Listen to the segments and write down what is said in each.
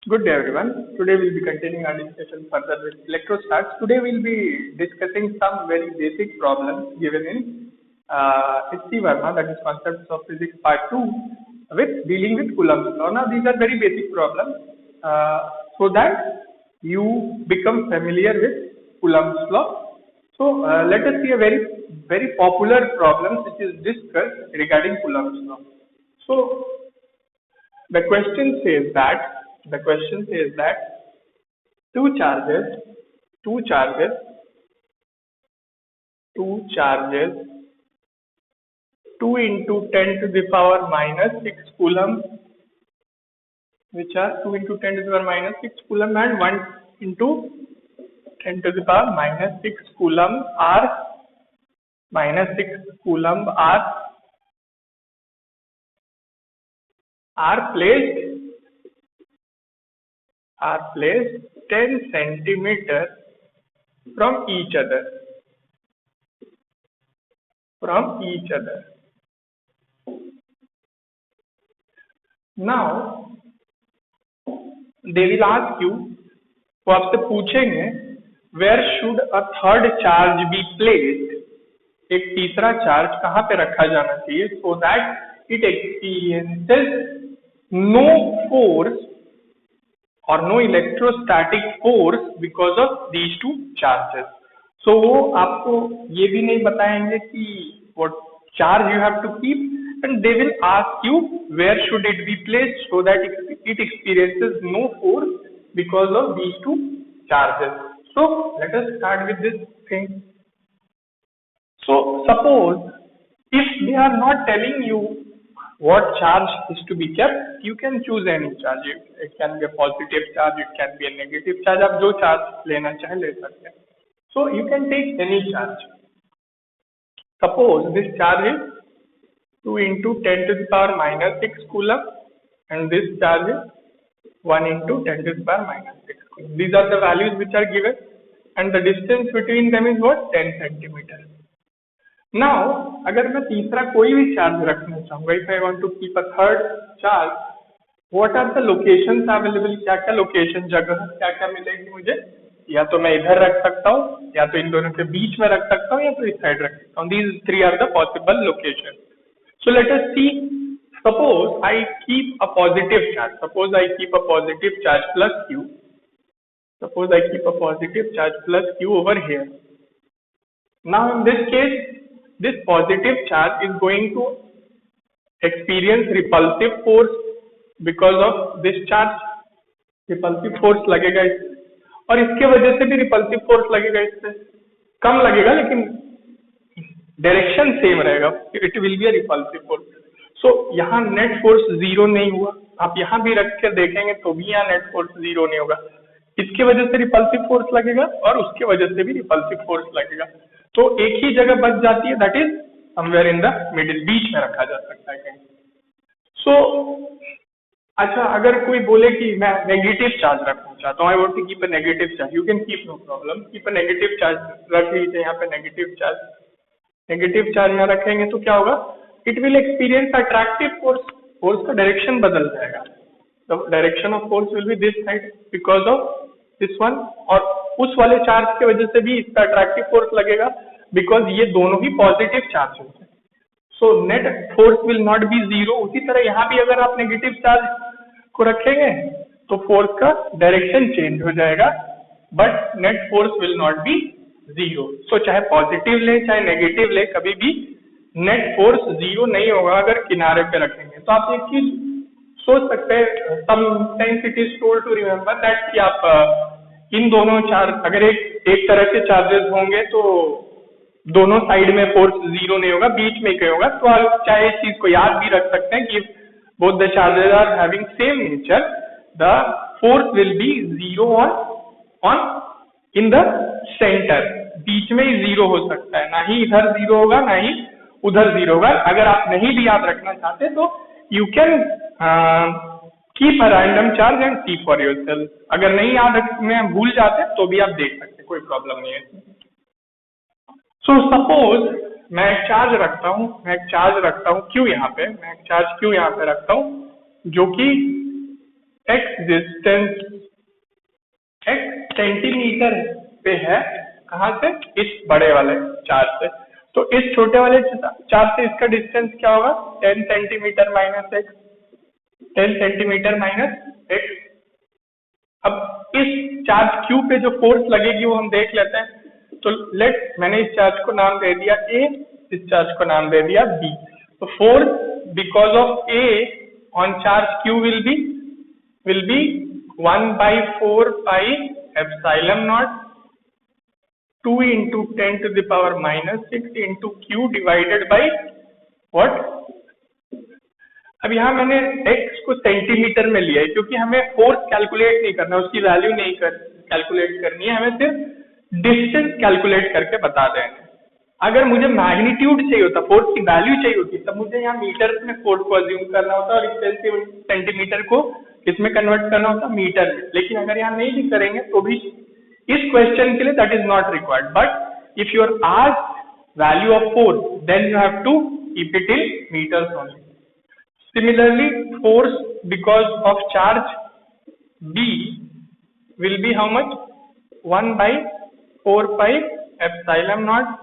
Good day, everyone. Today we'll be continuing our discussion further with electrostats. Today we'll be discussing some very basic problems given in H.C. Verma, that is Concepts of Physics Part 2, with dealing with Coulomb's law. Now, these are very basic problems so that you become familiar with Coulomb's law. So, let us see a very popular problem which is discussed regarding Coulomb's law. So, the question says that two charges, two charges, two charges, 2 into 10 to the power minus 6 coulomb, which are 2 into 10 to the power minus 6 coulomb, and 1 into 10 to the power minus 6 coulomb are placed 10 centimeter from each other. Now they will ask you, वो आपसे पूछेंगे where should a third charge be placed, एक तीसरा charge कहाँ पे रखा जाना चाहिए so that it experiences no force or no electrostatic force because of these two charges. So वो आपको ये भी नहीं बताएंगे कि what charge you have to keep, and they will ask you where should it be placed so that it experiences no force because of these two charges. So let us start with this thing. So suppose if they are not telling you what charge is to be kept, you can choose any charge. It can be a positive charge, it can be a negative charge. आप जो charge लेना चाहे ले सकते हैं. So you can take any charge. Suppose this charge is 2 into 10 to the power minus 6 coulomb, and this charge is 1 into 10 to the power minus 6 coulomb. These are the values which are given, and the distance between them is what? 10 centimeter. Now, अगर मैं तीसरा कोई भी charge रखना चाहूँगा, if I want to keep a third charge, what are the locations available? क्या क्या location जगह क्या क्या मिलेगी मुझे? या तो मैं इधर रख सकता हूँ, या तो इन दोनों के बीच में रख सकता हूँ, या तो इस साइड रख सकता हूँ. These three are the possible locations. So let us see. Suppose I keep a positive charge. Suppose I keep a positive charge plus Q. Suppose I keep a positive charge plus Q over here. Now in this case, this positive charge is going to experience repulsive force because of this charge. Repulsive force लगेगा इससे, और इसके वजह से भी repulsive force लगेगा इससे. कम लगेगा लेकिन डायरेक्शन सेम रहेगा. It will be a repulsive force. So यहाँ नेट फोर्स जीरो नहीं हुआ. आप यहाँ भी रख के देखेंगे तो भी यहाँ नेट फोर्स जीरो नहीं होगा. इसके वजह से रिपल्सिव फोर्स लगेगा और उसके वजह से भी रिपल्सिव फोर्स लगेगा. तो एक ही जगह बच जाती है, that is somewhere in the middle, बीच में रखा जा सकता है कहीं. सो अच्छा, अगर कोई बोले कि मैं नेगेटिव चार्ज रखना चाहता हूँ, I want to keep a negative charge, you can keep, no problem. Keep a negative charge रख लीजिए यहाँ पे. नेगेटिव चार्ज यहाँ रखेंगे तो क्या होगा? It will experience attractive force. Force का डायरेक्शन बदल जाएगा. The direction of force will B this side because of this one, और उस वाले चार्ज की वजह से भी इसका अट्रैक्टिव फोर्स लगेगा बिकॉज ये दोनों ही पॉजिटिव चार्ज होते हैं. So net force will not be zero. उसी तरह यहाँ भी अगर आप नेगेटिव चार्ज को रखेंगे तो फोर्स का डायरेक्शन चेंज हो जाएगा, but net force will not be zero. So चाहे पॉजिटिव ले चाहे नेगेटिव ले, कभी भी नेट फोर्स जीरो नहीं होगा अगर किनारे पे रखेंगे. तो आप एक चीज सोच सकते हैं, sometimes it is told to remember that कि आप इन दोनों चार्ज, अगर एक तरह के चार्जेस होंगे तो दोनों साइड में फोर्स जीरो नहीं होगा, बीच में कहीं होगा. तो आप चाहे इस चीज को याद भी रख सकते हैं कि both the charges are having same nature, the force will be zero on in the centre. बीच में ही जीरो हो सकता है, ना ही इधर जीरो होगा ना ही उधर जीरो होगा. अगर आप नहीं भी याद रखना चाहते तो you can keep a random charge and see for yourself. अगर नहीं याद रखने भूल जाते तो भी आप देख सकते, कोई प्रॉब्लम नहीं है. सो सपोज मैं एक चार्ज रखता हूँ, क्यों यहाँ पे, मैं एक चार्ज क्यों यहाँ पे रखता हूँ जो कि x डिस्टेंस x सेंटीमीटर पे है, कहाँ से? इस बड़े वाले चार्ज से। तो इस छोटे वाले चार्ज से इसका डिस्टेंस क्या होगा? 10 centimetre minus x, 10 centimetre minus x. अब इस चार्ज क्यू पे जो फोर्स लगेगी वो हम देख लेते हैं। तो मैंने इस चार्ज को नाम दे दिया A, इस चार्ज को नाम दे दिया B। तो force because of A on charge Q will be 1/4 pi epsilon not 2 into 10 to the power minus 6 into Q divided by what? अब यहाँ मैंने x को सेंटीमीटर में लिया है क्योंकि हमें फोर्स कैलकुलेट नहीं करना, उसकी वैल्यू नहीं कैलकुलेट करनी है, हमें सिर्फ डिस्टेंस कैलकुलेट करके बता देना है। अगर मुझे मैग्नीट्यूड चाहिए होता, फोर्स की वैल्यू चाहिए होती, तब मुझे यहाँ मीटर में फोर्स को अज्यूम करना होता और इस सेंटीमीटर को किसमें कन्वर्ट करना होता? मीटर में। लेकिन अगर यहाँ नहीं भी करेंगे तो भी इस क्वेश्चन के लिए that is not required. But if you are asked value of force then you have to keep it in metres only. Similarly, force because of charge B will be how much? 1/4 pi epsilon naught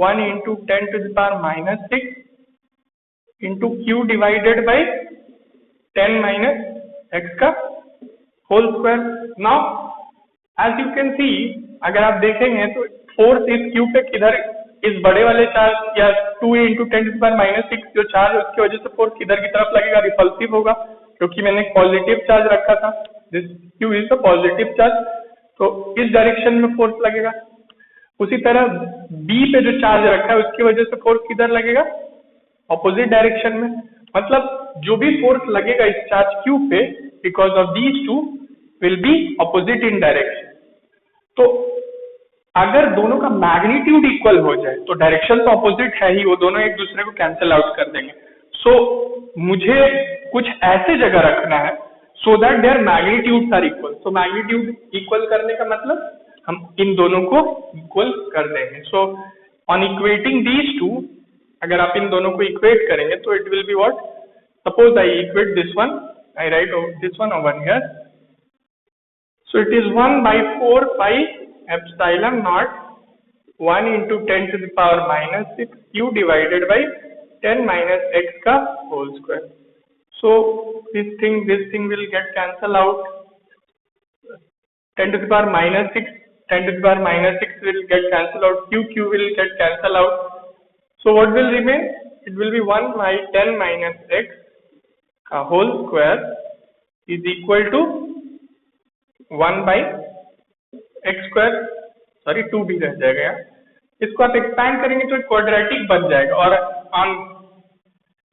1 into 10 to the power minus 6 into Q divided by 10 minus x का whole square. Now, as you can see, अगर आप देखेंगे तो force इस Q पे किधर, इस बड़े वाले चार्ज या 2 into 10 to the power minus 6 जो चार्ज है उसकी वजह से फोर्स किधर की तरफ लगेगा? रिपल्सिव होगा, क्योंकि मैंने पॉजिटिव चार्ज रखा था, this Q is the positive charge, तो इस डायरेक्शन में फोर्स लगेगा। उसी तरह B पे जो चार्ज रखा है उसकी वजह से फोर्स किधर लगेगा? ऑपोजिट डायरेक्शन में। मतलब जो भी फोर्स लगेगा इस चार्ज Q पे because of these two will be opposite in direction. तो अगर दोनों का मैग्नीट्यूड इक्वल हो जाए तो डायरेक्शन तो ऑपोजिट है ही, वो दोनों एक दूसरे को कैंसिल आउट कर देंगे। सो मुझे कुछ ऐसे जगह रखना है so that their magnitudes are equal. So magnitude equal करने का मतलब हम इन दोनों को इक्वल कर देंगे। So on equating these two, अगर आप इन दोनों को इक्वेट करेंगे तो it will be what? Suppose I equate this one, I right this one over here. So it is 1/4 pi epsilon naught 1 into 10 to the power minus 6 Q divided by 10 minus x का whole square. So this thing will get cancel out. 10 to the power minus 6, 10 to the power minus 6 will get cancel out. Q will get cancel out. So what will remain? It will be 1 by 10 minus x का whole square is equal to 1 by x square, sorry 2 भी रह जाएगा यार। इसको आप expand करेंगे तो quadratic बन जाएगा और on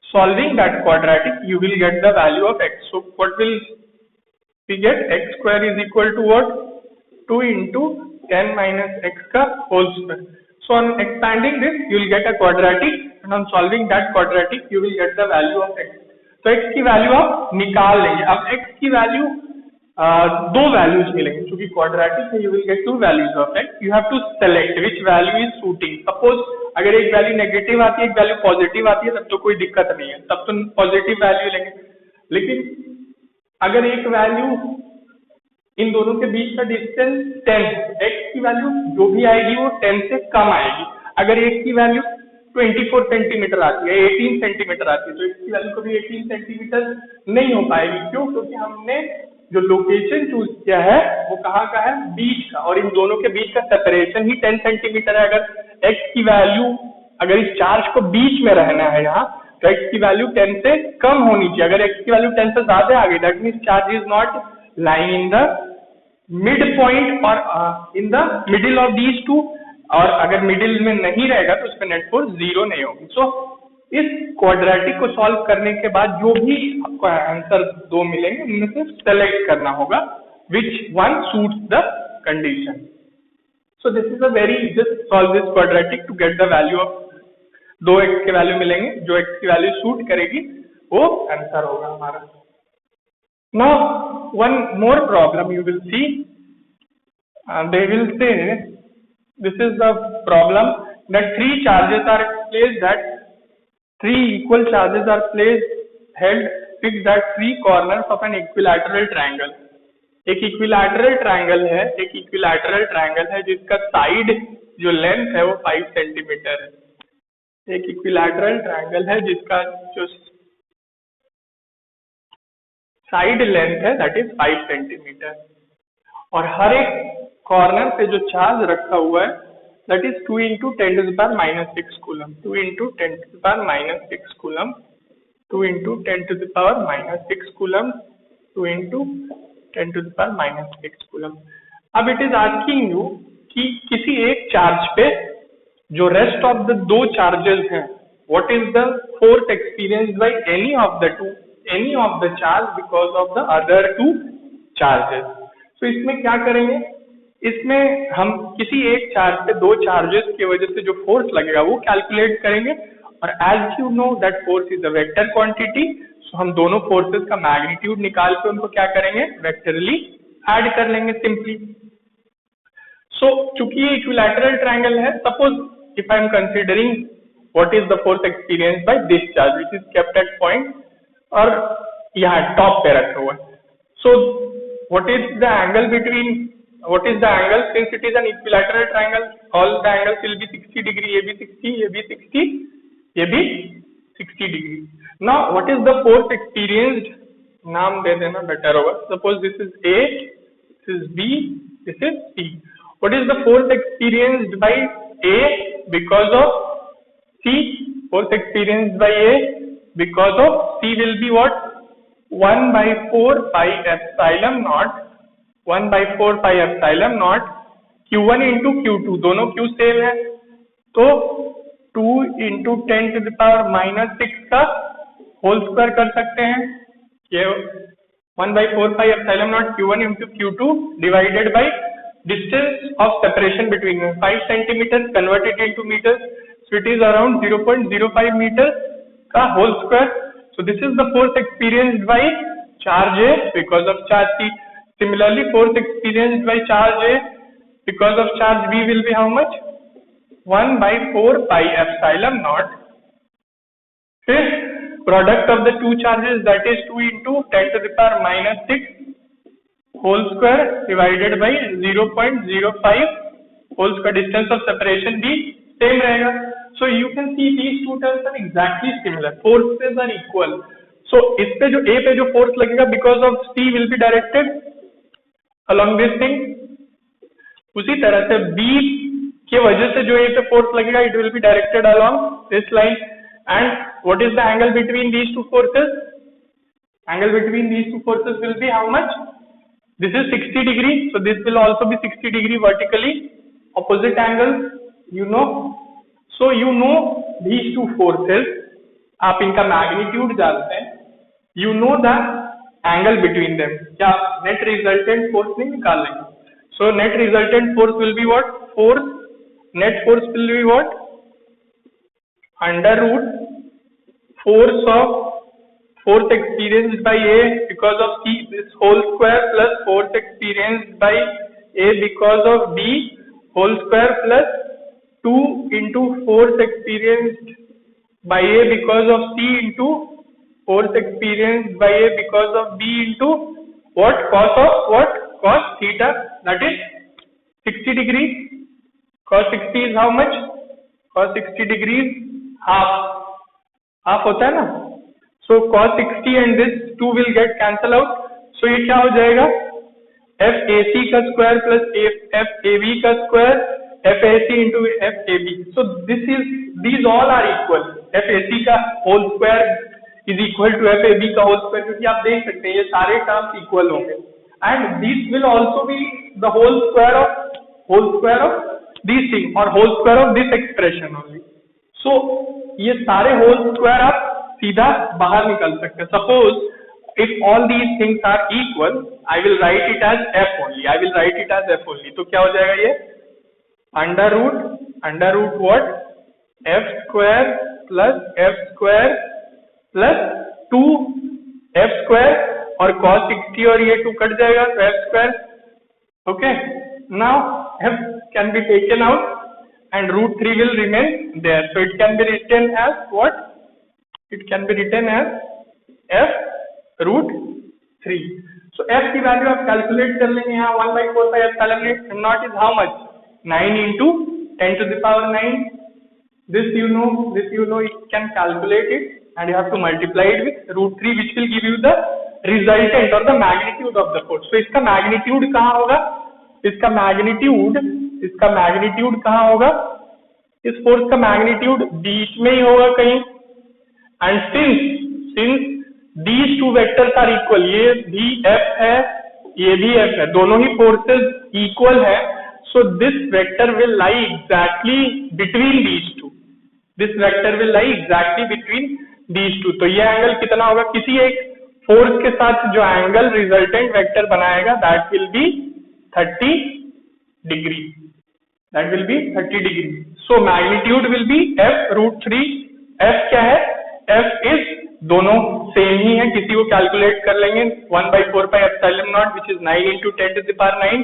solving that quadratic you will get the value of x। So what will we get? x square is equal to what? 2 into 10 minus x का whole square. So on expanding this you will get a quadratic and on solving that quadratic you will get the value of x। तो x की वैल्यू आप निकाल लेंगे। अब x की value दो वैल्यूज मिलेंगे, क्योंकि क्वाड्रेटिक है, you will get 2 values of x। You have to select which value is suiting. Suppose अगर एक वैल्यू नेगेटिव आती है, एक वैल्यू पॉजिटिव आती है, तब तो कोई दिक्कत नहीं है, तब तो पॉजिटिव वैल्यू लेंगे। लेकिन अगर एक वैल्यू, इन दोनों के बीच का डिस्टेंस 10, x की वैल्यू जो भी आएगी वो 10 से कम आएगी। अगर x की वैल्यू 24 सेंटीमीटर आती है, 18 सेंटीमीटर आती है, तो x की वैल्यू कभी 18 सेंटीमीटर नहीं हो पाएगी। क्यों? क्योंकि हमने जो लोकेशन चूज किया है वो कहाँ का है? बीच का, और इन दोनों के बीच का सेपरेशन ही 10 सेंटीमीटर है। अगर x की वैल्यू, अगर इस चार्ज को बीच में रहना है यहाँ, तो x की वैल्यू 10 से कम होनी चाहिए। अगर x की वैल्यू 10 से ज्यादा आ गई, that means charge is not lying in the mid point और in the middle of these two, और अगर मिडिल में नहीं रहेगा तो उसमें नेट फोर्स 0 नहीं होगी। सो इस क्वाड्रेटिक को सॉल्व करने के बाद जो भी आपको आंसर 2 मिलेंगे उनमें से सेलेक्ट करना होगा which one suits the condition. So this is a very, just solve this quadratic to get the value of 2x के वैल्यू मिलेंगे, जो x की वैल्यू सूट करेगी वो आंसर होगा हमारा। Now one more problem you will see, they will say this is the problem that 3 charges are placed, that 3 equal charges are placed held fix that three corners of an equilateral triangle. एक equilateral triangle है जिसका side जो length है वो 5 centimetre है। एक equilateral triangle है जिसका जो साइड लेंथ है दैट इज 5 सेंटीमीटर, और हर एक कॉर्नर पे जो चार्ज रखा हुआ है that is 2 into 10⁻⁻6 coulomb, 2 into 10⁻⁻6 coulomb, 2 into 10⁻⁻6 coulomb, 2 into 10⁻⁻6 coulomb. अब इट इज आस्किंग यू कि किसी एक चार्ज पे जो रेस्ट ऑफ द दो चार्जेस हैं, what is the force experienced by any of the charge because of the other two charges. तो इसमें क्या करेंगे, इसमें हम किसी एक चार्ज पे दो चार्जेस की वजह से जो फोर्स लगेगा वो कैलकुलेट करेंगे, और as you know that force is a vector quantity, so हम दोनों फोर्सेस का मैग्नीट्यूड निकाल के उनको क्या करेंगे, वेक्टरली ऐड कर लेंगे सिंपली। सो चूंकि ये इक्विलैटरल ट्रायंगल है, suppose if I am considering what is the force experience by this charge which is kept at point, और यहाँ टॉप पे रखा हुआ है। So what is the angle since it is an equilateral triangle, all the angles will be 60 degree, ये भी 60, ये भी 60, ये भी 60 degree. Now what is the force experienced, नाम दे देना बेटर होगा, suppose this is A, this is B, this is C. What is the force experienced by A because of C? Force experienced by A because of C will be what? 1/4 pi epsilon naught, 1/4 pi epsilon naught Q1 into Q2, दोनों Q same है, तो 2 into 10⁻⁻6 का whole square कर सकते हैं, ये 1/4 pi epsilon naught Q1 into Q2 divided by distance of separation between them, 5 centimeters converted into meters, so it is around 0.05 meters का whole square. So this is the force experienced by charge A because of charge C. Similarly, force experienced by charge A because of charge B will be how much? 1/4 pi epsilon naught. Then product of the two charges, that is 2 into 10⁻⁻6 whole square divided by 0.05 whole square. Distance of separation भी same रहेगा. So you can see these two terms are exactly similar. Forces are equal. So इस पे जो A पे जो force लगेगा because of C will be directed along this thing. उसी तरह से B की वजह से जो A पे force लगेगा it will be directed along this line. And what is the angle between these two forces? Angle between these two forces will be how much? This is 60 degree. So this will also be 60 degree vertically. Opposite angles, you know. So you know these two forces. आप इनका magnitude जानते हैं. You know the angle between them. क्या net resultant force नहीं निकाल लेंगे? So net resultant force will be what? Net force will be what? Under root force experienced by A because of C, this whole square, plus force experienced by A because of B whole square, plus 2 into force experienced by A because of C into force experienced by A because of B into what? Cos of what? Cos theta, that is 60 degrees. Cos 60 is how much? Cos 60 degrees half होता है ना. So cos 60 and this 2 will get cancel out. So ये क्या हो जाएगा? FAC का square plus FAB का square, FAC into FAB. So these all are equal. FAC का whole square is equal to FAB का होल स्क्वायर, क्योंकि आप देख सकते हैं ये सारे टर्म्स इक्वल होंगे. And this will also be the whole square of this thing or whole square of this expression only. So ये सारे होल स्क्वायर आप सीधा बाहर निकल सकते हैं. Suppose if all these things are equal, I will write it as F only. तो क्या हो जाएगा ये? Under root what? F square plus F square plus 2 F square और cos 60 और ये 2 कट जाएगा तो F square. Okay. Now F can be taken out and root 3 will remain there. So it can be written as what? It can be written as F √3. So f की वैल्यू आप calculate कर लेंगे यहाँ 1/4 pi epsilon naught is how much? 9 into 10 to the power 9. This you know, you can calculate it and you have to multiply it with √3 which will give you the resultant or the magnitude of the force. So इसका magnitude कहाँ होगा? इसका magnitude कहाँ होगा? इस force का magnitude बीच में ही होगा कहीं. And since these two vectors are equal, ये भी F है, ये भी F है, दोनों ही फोर्सेस इक्वल है. So this vector will lie exactly between these two. This vector will lie exactly between these two. तो ये एंगल कितना होगा? किसी एक फोर्स के साथ जो एंगल रिजल्टेंट वेक्टर बनाएगा that will be 30 degree. That will be 30 degree. So magnitude will be F √3. F क्या है? F is दोनों सेम ही है, किसी को कैलकुलेट कर लेंगे 1/4 pi epsilon naught which is 9 into 10 to the power 9.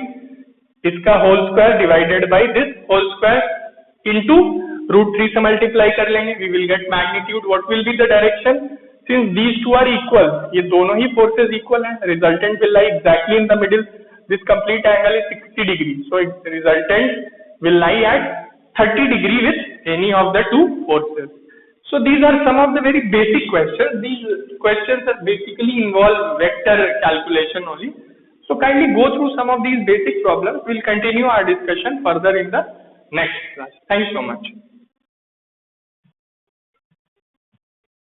इसका whole square divided by this whole square into √3 से मल्टीप्लाई कर लेंगे. We will get magnitude. What will be the direction? Since these two are equal, ये दोनों ही forces equal हैं, resultant will lie exactly in the middle. This complete angle is 60 degree. So resultant will lie at 30 degree with any of the two forces. So these are some of the very basic questions. These questions are basically involve vector calculation only. So kindly go through some of these basic problems. We'll continue our discussion further in the next class. Thank you so much.